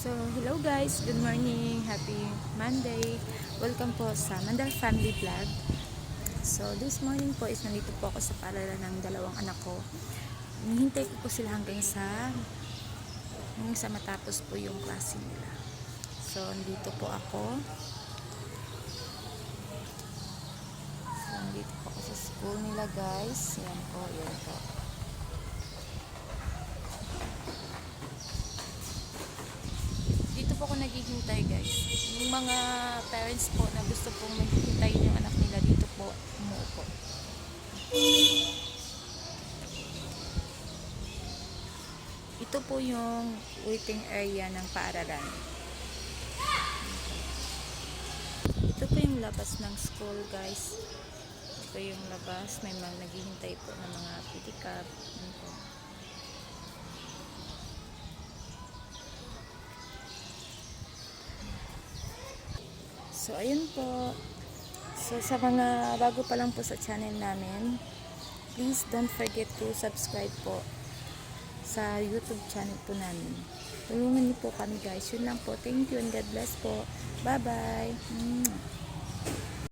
So, hello guys, good morning, happy Monday. Welcome po sa Mandal Family Vlog. So, this morning po is nandito po ako sa paaralan ng dalawang anak ko. Hinihintay ko po sila hanggang sa matapos po yung klase nila. So, nandito po ako. So, nandito po ako sa school nila guys. Yan po, yan po. Dito po ako naghihintay guys. Yung mga parents po na gusto pong maghihintayin yung anak nila dito po umuupo. Ito po yung waiting area ng paaralan. Ito po yung labas ng school guys. Ito yung labas. May mga naghihintay po ng mga pitikab. So, ayun po. So, sa mga bago pa lang po sa channel namin, please don't forget to subscribe po sa YouTube channel po namin. Tulungan niyo po kami guys. Yun lang po. Thank you and God bless po. Bye-bye.